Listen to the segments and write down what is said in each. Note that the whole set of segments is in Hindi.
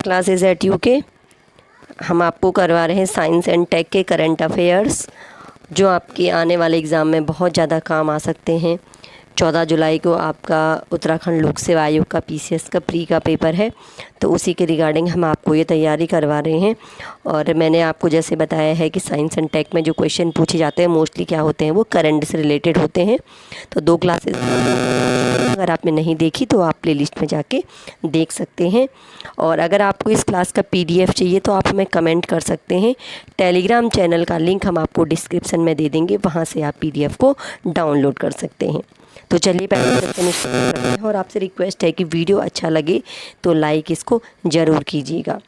Classes eight UK. हम आपको करवा रहे हैं साइंस एंड टेक के करंट अफेयर्स, जो आपके आने वाले एग्ज़ाम में बहुत ज़्यादा काम आ सकते हैं। 14 जुलाई को आपका उत्तराखंड लोक सेवा आयोग का पीसीएस का प्री का पेपर है, तो उसी के रिगार्डिंग हम आपको ये तैयारी करवा रहे हैं। और मैंने आपको जैसे बताया है कि साइंस एंड टेक में जो क्वेश्चन पूछे जाते हैं मोस्टली क्या होते हैं, वो करंट से रिलेटेड होते हैं। तो 2 क्लासेस अगर आपने नहीं देखी तो आप प्लेलिस्ट में जाके देख सकते हैं। और अगर आपको इस क्लास का पीडीएफ चाहिए तो आप हमें कमेंट कर सकते हैं। टेलीग्राम चैनल का लिंक हम आपको डिस्क्रिप्शन में दे देंगे, वहाँ से आप पीडीएफ को डाउनलोड कर सकते हैं। तो चलिए पहले क्वेश्चन स्टार्ट करते हैं। और आपसे रिक्वेस्ट है कि वीडियो अच्छा लगे तो लाइक इसको ज़रूर कीजिएगा।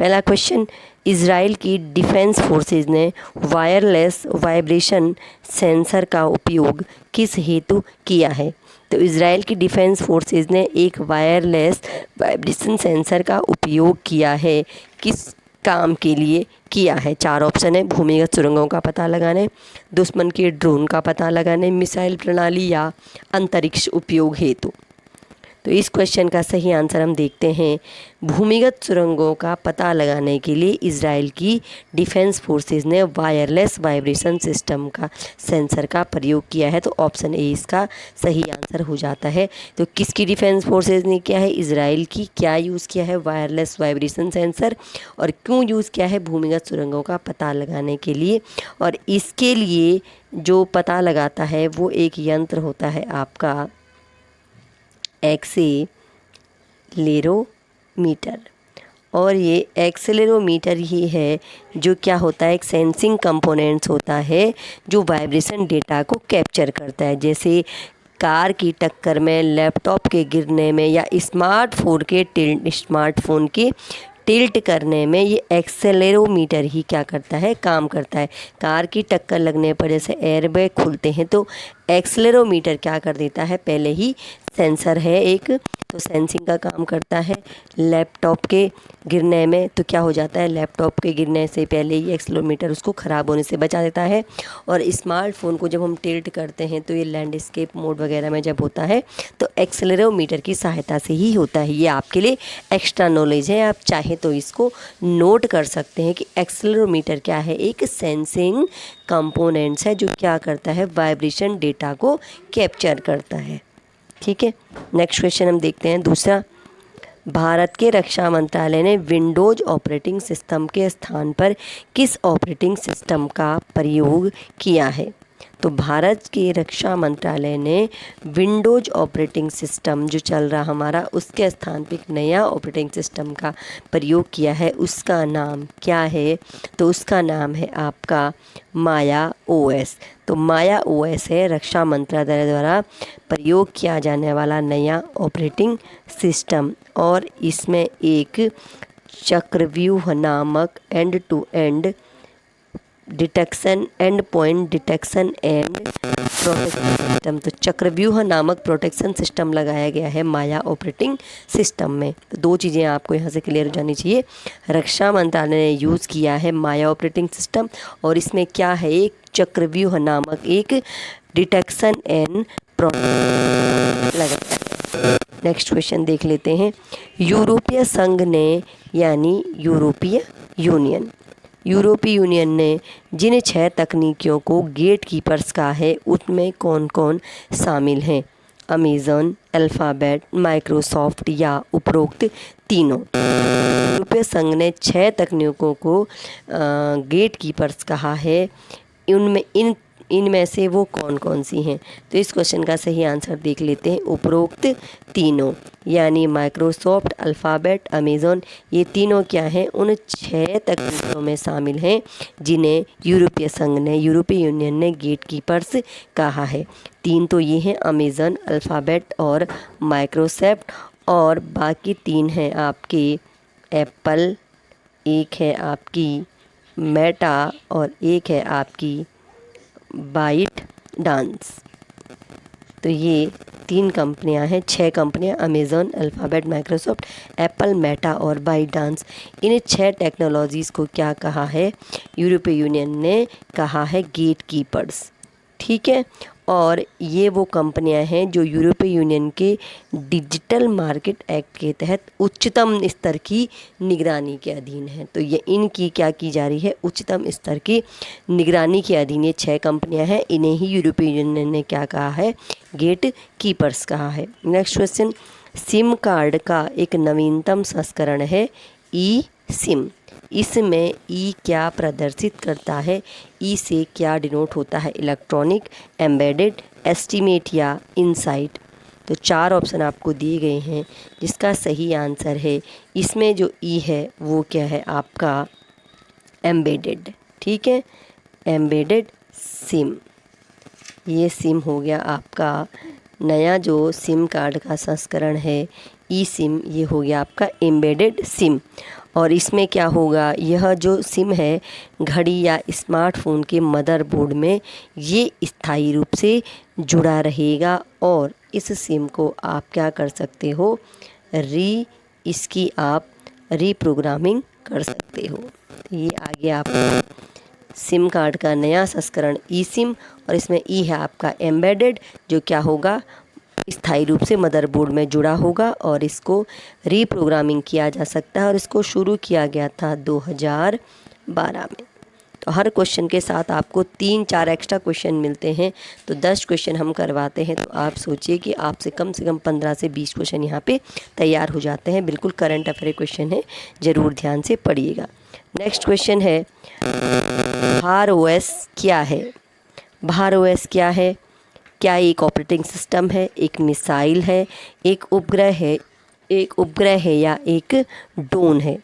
पहला क्वेश्चन, इज़राइल की डिफेंस फोर्सेस ने वायरलेस वाइब्रेशन सेंसर का उपयोग किस हेतु किया है? तो इज़राइल की डिफेंस फोर्सेस ने एक वायरलेस वाइब्रेशन सेंसर का उपयोग किया है, किस काम के लिए किया है? 4 ऑप्शन है। भूमिगत सुरंगों का पता लगाने, दुश्मन के ड्रोन का पता लगाने, मिसाइल प्रणाली या अंतरिक्ष उपयोग हेतु। तो इस क्वेश्चन का सही आंसर हम देखते हैं। भूमिगत सुरंगों का पता लगाने के लिए इज़राइल की डिफेंस फोर्सेस ने वायरलेस वाइब्रेशन सिस्टम का सेंसर का प्रयोग किया है। तो ऑप्शन ए इसका सही आंसर हो जाता है। तो किसकी डिफेंस फोर्सेस ने किया है? इज़राइल की। क्या यूज़ किया है? Wireless vibration sensor. और क्यों यूज़ किया है? भूमिगत सुरंगों का पता लगाने के लिए। और इसके लिए जो पता लगाता है वो एक यंत्र होता है आपका एक्सेलेरोमीटर। और ये एक्सेलेरोमीटर ही है जो क्या होता है, एक सेंसिंग कंपोनेंट्स होता है जो वाइब्रेशन डेटा को कैप्चर करता है। जैसे कार की टक्कर में, लैपटॉप के गिरने में या स्मार्टफोन के टिल्ट करने में ये एक्सेलेरोमीटर ही क्या करता है, काम करता है। कार की टक्कर लगने पर जैसे एयरबैग खुलते हैं तो एक्सेलेरोमीटर क्या कर देता है, पहले ही सेंसर है एक, तो सेंसिंग का काम करता है। लैपटॉप के गिरने में तो क्या हो जाता है, लैपटॉप के गिरने से पहले ही एक्सेलेरोमीटर उसको ख़राब होने से बचा देता है। और स्मार्टफोन को जब हम टिल्ट करते हैं तो ये लैंडस्केप मोड वगैरह में जब होता है तो एक्सेलेरोमीटर की सहायता से ही होता है। ये आपके लिए एक्स्ट्रा नॉलेज है, आप चाहे तो इसको नोट कर सकते हैं कि एक्सेलेरोमीटर क्या है, एक सेंसिंग कंपोनेंट्स है जो क्या करता है, वाइब्रेशन डेटा को कैप्चर करता है। ठीक है, नेक्स्ट क्वेश्चन हम देखते हैं। दूसरा, भारत के रक्षा मंत्रालय ने विंडोज ऑपरेटिंग सिस्टम के स्थान पर किस ऑपरेटिंग सिस्टम का प्रयोग किया है? तो भारत के रक्षा मंत्रालय ने विंडोज ऑपरेटिंग सिस्टम जो चल रहा हमारा, उसके स्थान पर एक नया ऑपरेटिंग सिस्टम का प्रयोग किया है। उसका नाम क्या है? तो उसका नाम है आपका माया ओएस। तो माया ओएस है रक्षा मंत्रालय द्वारा प्रयोग किया जाने वाला नया ऑपरेटिंग सिस्टम। और इसमें एक चक्रव्यूह नामक end to end detection, and point detection and protection system, तो चक्रव्यूह नामक प्रोटेक्शन सिस्टम लगाया गया है माया ऑपरेटिंग सिस्टम में। तो 2 चीज़ें आपको यहाँ से क्लियर हो जानी चाहिए। रक्षा मंत्रालय ने यूज़ किया है माया ऑपरेटिंग सिस्टम, और इसमें क्या है, एक चक्रव्यूह नामक एक डिटेक्शन एंड प्रोटेक्शन लगाया है। नेक्स्ट क्वेश्चन देख लेते हैं। यूरोपीय संघ ने, यानी यूरोपीय यूनियन ने जिन 6 तकनीकियों को गेट कीपर्स कहा है उनमें कौन कौन शामिल हैं? अमेज़न, अल्फ़ाबेट, माइक्रोसॉफ्ट या उपरोक्त तीनों? यूरोपीय संघ ने 6 तकनीकों को गेट कीपर्स कहा है, इनमें से वो कौन कौन सी हैं? तो इस क्वेश्चन का सही आंसर देख लेते हैं। उपरोक्त तीनों, यानी माइक्रोसॉफ्ट, अल्फ़ाबेट, अमेज़न, ये तीनों क्या हैं, उन 6 तकनीकों में शामिल हैं जिन्हें यूरोपीय संघ ने, यूरोपीय यूनियन ने गेट कीपर्स कहा है। 3 तो ये हैं, अमेज़न, अल्फ़ाबेट और माइक्रोसॉफ्ट। और बाकी 3 हैं आपके एप्पल, एक है आपकी मेटा और एक है आपकी बाइट डांस। तो ये 3 कंपनियां हैं, 6 कंपनियां, Amazon, alphabet, Microsoft, Apple, Meta और बाइट डांस। इन 6 टेक्नोलॉजीज़ को क्या कहा है, यूरोपीय यूनियन ने कहा है गेट कीपर्स। ठीक है, और ये वो कंपनियां हैं जो यूरोपीय यूनियन के डिजिटल मार्केट एक्ट के तहत उच्चतम स्तर की निगरानी के अधीन हैं। तो ये इनकी क्या की जा रही है, उच्चतम स्तर की निगरानी के अधीन ये 6 कंपनियां हैं। इन्हें ही यूरोपीय यूनियन ने क्या कहा है, गेट कीपर्स कहा है। नेक्स्ट क्वेश्चन, सिम कार्ड का एक नवीनतम संस्करण है ई सिम। इसमें ई क्या प्रदर्शित करता है, ई से क्या डिनोट होता है, इलेक्ट्रॉनिक, एम्बेडेड, एस्टीमेट या इनसाइट। तो 4 ऑप्शन आपको दिए गए हैं जिसका सही आंसर है इसमें जो ई है वो क्या है आपका एम्बेडेड। ठीक है, एम्बेडेड सिम, ये सिम हो गया आपका नया जो सिम कार्ड का संस्करण है ई सिम, ये हो गया आपका एम्बेडेड सिम। और इसमें क्या होगा, यह जो सिम है घड़ी या स्मार्टफोन के मदरबोर्ड में ये स्थायी रूप से जुड़ा रहेगा और इस सिम को आप क्या कर सकते हो, इसकी आप रीप्रोग्रामिंग कर सकते हो। ये आ गया आपका सिम कार्ड का नया संस्करण ई सिम और इसमें ई है आपका एम्बेडेड, जो क्या होगा स्थायी रूप से मदरबोर्ड में जुड़ा होगा और इसको रीप्रोग्रामिंग किया जा सकता है और इसको शुरू किया गया था 2012 में। तो हर क्वेश्चन के साथ आपको 3-4 एक्स्ट्रा क्वेश्चन मिलते हैं, तो 10 क्वेश्चन हम करवाते हैं। तो आप सोचिए कि आपसे कम 15 से 20 क्वेश्चन यहाँ पे तैयार हो जाते हैं। बिल्कुल करंट अफेयर क्वेश्चन है, ज़रूर ध्यान से पढ़िएगा। नेक्स्ट क्वेश्चन है, भार ओएस क्या है। भार ओएस क्या है, क्या एक ऑपरेटिंग सिस्टम है, एक मिसाइल है, एक उपग्रह है या एक ड्रोन है।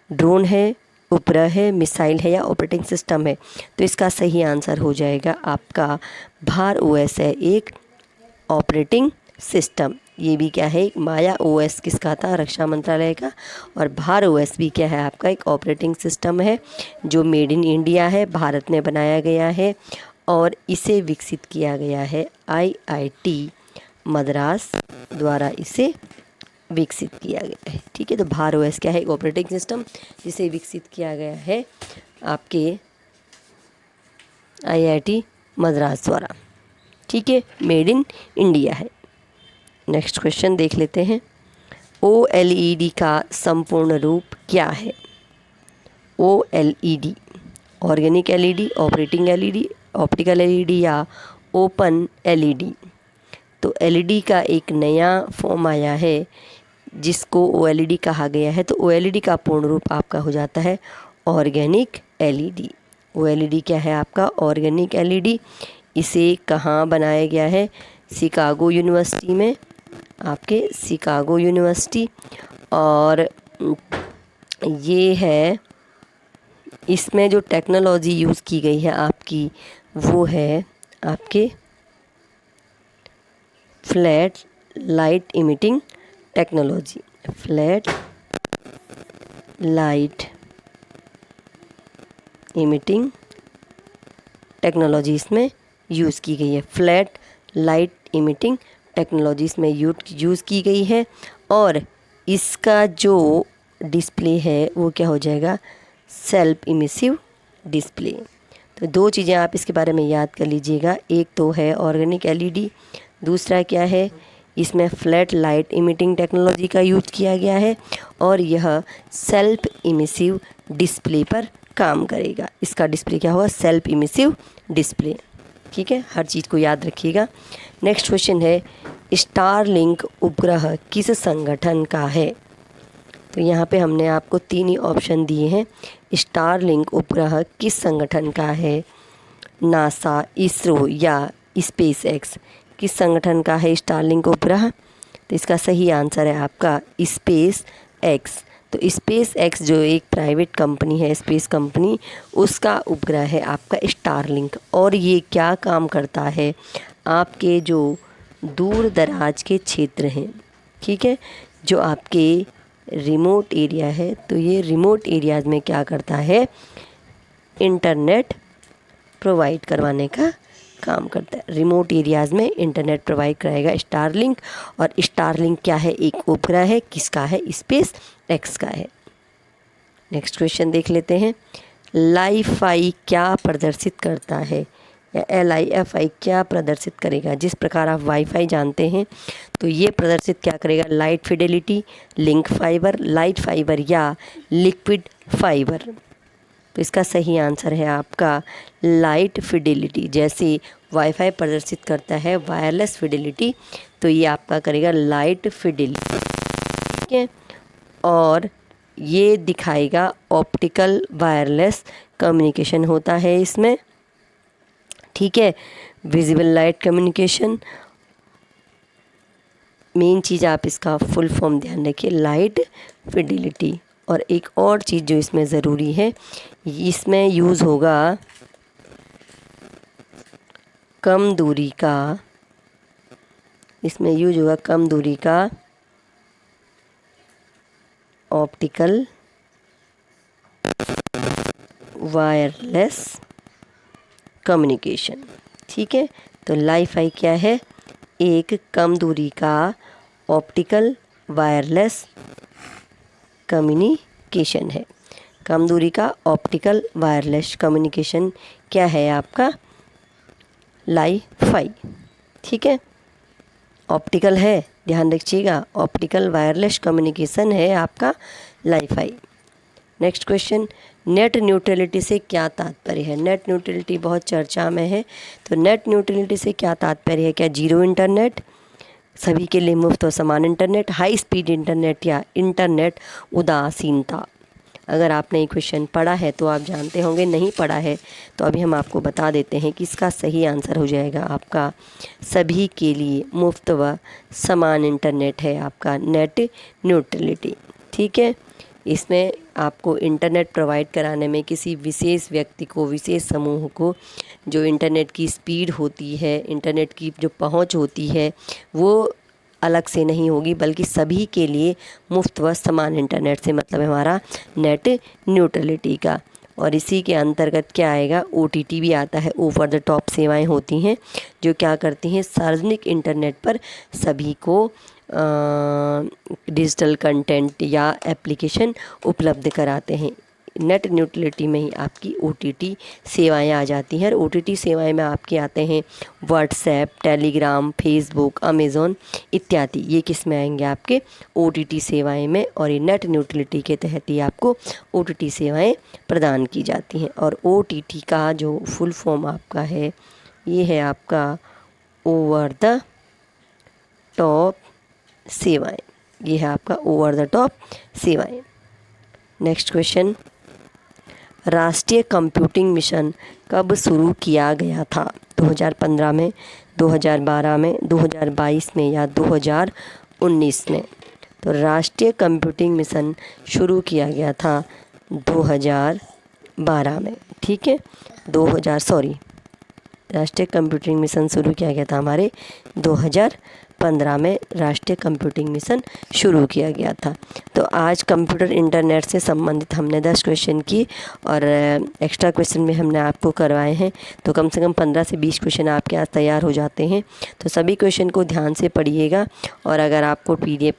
ड्रोन है, उपग्रह है, मिसाइल है या ऑपरेटिंग सिस्टम है। तो इसका सही आंसर हो जाएगा आपका भार ओएस है एक ऑपरेटिंग सिस्टम। ये भी क्या है, माया ओएस किसका था, रक्षा मंत्रालय का। और भार ओएस भी क्या है आपका एक ऑपरेटिंग सिस्टम है जो मेड इन इंडिया है, भारत में बनाया गया है और इसे विकसित किया गया है आईआईटी मद्रास द्वारा इसे विकसित किया गया है। ठीक है, तो भार ओएस क्या है, एक ऑपरेटिंग सिस्टम जिसे विकसित किया गया है आपके आईआईटी मद्रास द्वारा। ठीक है, मेड इन इंडिया है। नेक्स्ट क्वेश्चन देख लेते हैं, ओएलईडी का संपूर्ण रूप क्या है। OLED, organic LED, operating LED, optical LED या ओपन एलईडी। तो एलईडी का एक नया फॉर्म आया है जिसको ओएलईडी कहा गया है। तो ओएलईडी का पूर्ण रूप आपका हो जाता है ऑर्गेनिक एलईडी। ओएलईडी क्या है आपका ऑर्गेनिक एलईडी। इसे कहाँ बनाया गया है, शिकागो यूनिवर्सिटी में, आपके शिकागो यूनिवर्सिटी। और ये है, इसमें जो टेक्नोलॉजी यूज़ की गई है आपकी वो है आपके flat light emitting technology. Flat light emitting technology इसमें यूज़ की गई है। फ्लैट लाइट इमिटिंग टेक्नोलॉजी इसमें यूज़ की गई है और इसका जो डिस्प्ले है वो क्या हो जाएगा, सेल्फ इमिसिव डिस्प्ले। तो 2 चीज़ें आप इसके बारे में याद कर लीजिएगा, एक तो है ऑर्गेनिक एलईडी, दूसरा क्या है, इसमें फ्लैट लाइट इमिटिंग टेक्नोलॉजी का यूज किया गया है और यह सेल्फ इमिसिव डिस्प्ले पर काम करेगा। इसका डिस्प्ले क्या होगा, सेल्फ इमिसिव डिस्प्ले। ठीक है, हर चीज़ को याद रखिएगा। नेक्स्ट क्वेश्चन है, स्टारलिंक उपग्रह किस संगठन का है। तो यहाँ पे हमने आपको 3 ही ऑप्शन दिए हैं। स्टारलिंक उपग्रह किस संगठन का है, नासा, इसरो या स्पेस एक्स। किस संगठन का है स्टारलिंक उपग्रह, तो इसका सही आंसर है आपका स्पेस एक्स। तो स्पेस एक्स जो एक प्राइवेट कंपनी है, स्पेस कंपनी, उसका उपग्रह है आपका स्टारलिंक। और ये क्या काम करता है, आपके जो दूर दराज के क्षेत्र हैं, ठीक है, जो आपके रिमोट एरिया है, तो ये रिमोट एरियाज़ में क्या करता है, इंटरनेट प्रोवाइड करवाने का काम करता है। रिमोट एरियाज़ में इंटरनेट प्रोवाइड कराएगा स्टारलिंक। और स्टारलिंक क्या है, एक उपग्रह है, किसका है, स्पेस एक्स का है। नेक्स्ट क्वेश्चन देख लेते हैं, लाईफाई क्या प्रदर्शित करता है। या LIFI क्या प्रदर्शित करेगा? जिस प्रकार आप वाईफाई जानते हैं तो ये प्रदर्शित क्या करेगा? Light Fidelity, link fibre, light fibre या लिक्विड फाइबर। तो इसका सही आंसर है आपका लाइट फिडेलिटी। जैसे वाईफाई प्रदर्शित करता है वायरलेस फिडेलिटी, तो ये आपका करेगा लाइट फिडेलिटी, ठीक है। और ये दिखाएगा ऑप्टिकल वायरलेस कम्युनिकेशन होता है इसमें, ठीक है। विजिबल लाइट कम्युनिकेशन, मेन चीज़ आप इसका फुल फॉर्म ध्यान रखिए, लाइट फिडेलिटी। और एक और चीज़ जो इसमें ज़रूरी है, इसमें यूज़ होगा कम दूरी का, इसमें यूज होगा कम दूरी का ऑप्टिकल वायरलेस कम्युनिकेशन, ठीक है। तो लाइफाई क्या है? एक कम दूरी का ऑप्टिकल वायरलेस कम्युनिकेशन है। कम दूरी का ऑप्टिकल वायरलेस कम्युनिकेशन क्या है आपका? लाइफाई, ठीक है। ऑप्टिकल है, ध्यान रखिएगा, ऑप्टिकल वायरलेस कम्युनिकेशन है आपका Li-Fi. Next question, net neutrality से क्या तात्पर्य है? नेट न्यूट्रलिटी बहुत चर्चा में है, तो नेट न्यूट्रलिटी से क्या तात्पर्य है? क्या जीरो इंटरनेट, सभी के लिए मुफ्त और समान इंटरनेट, हाई स्पीड इंटरनेट या इंटरनेट उदासीनता? अगर आपने ये क्वेश्चन पढ़ा है तो आप जानते होंगे, नहीं पढ़ा है तो अभी हम आपको बता देते हैं कि इसका सही आंसर हो जाएगा आपका सभी के लिए मुफ्त व समान इंटरनेट है आपका नेट न्यूट्रलिटी, ठीक है। इसमें आपको इंटरनेट प्रोवाइड कराने में किसी विशेष व्यक्ति को, विशेष समूह को जो इंटरनेट की स्पीड होती है, इंटरनेट की जो पहुंच होती है वो अलग से नहीं होगी, बल्कि सभी के लिए मुफ्त व समान इंटरनेट से मतलब है हमारा नेट न्यूट्रलिटी का। और इसी के अंतर्गत क्या आएगा? OTT भी आता है, ओवर द टॉप सेवाएं होती हैं जो क्या करती हैं? सार्वजनिक इंटरनेट पर सभी को डिजिटल कंटेंट या एप्लीकेशन उपलब्ध कराते हैं। नेट न्यूट्रलिटी में ही आपकी OTT सेवाएं आ जाती हैं। और OTT सेवाएं में आपके आते हैं व्हाट्सएप, टेलीग्राम, फेसबुक, अमेज़ॉन इत्यादि। ये किस में आएंगे? आपके OTT सेवाएं में। और ये नेट न्यूट्रलिटी के तहत ही आपको OTT सेवाएं प्रदान की जाती हैं। और OTT का जो फुल फॉर्म आपका है, ये है आपका ओवर द टॉप सेवाएं। ये है आपका ओवर द टॉप सेवाएं। नेक्स्ट क्वेश्चन, राष्ट्रीय कंप्यूटिंग मिशन कब शुरू किया गया था? 2015 में, 2012 में, 2022 में या 2019 में? तो राष्ट्रीय कंप्यूटिंग मिशन शुरू किया गया था 2012 में, ठीक है। राष्ट्रीय कंप्यूटिंग मिशन शुरू किया गया था हमारे 2015 में, राष्ट्रीय कंप्यूटिंग मिशन शुरू किया गया था। तो आज कंप्यूटर इंटरनेट से संबंधित हमने 10 क्वेश्चन की और एक्स्ट्रा क्वेश्चन में हमने आपको करवाए हैं। तो कम से कम 15 से 20 क्वेश्चन आपके आज तैयार हो जाते हैं। तो सभी क्वेश्चन को ध्यान से पढ़िएगा। और अगर आपको PDF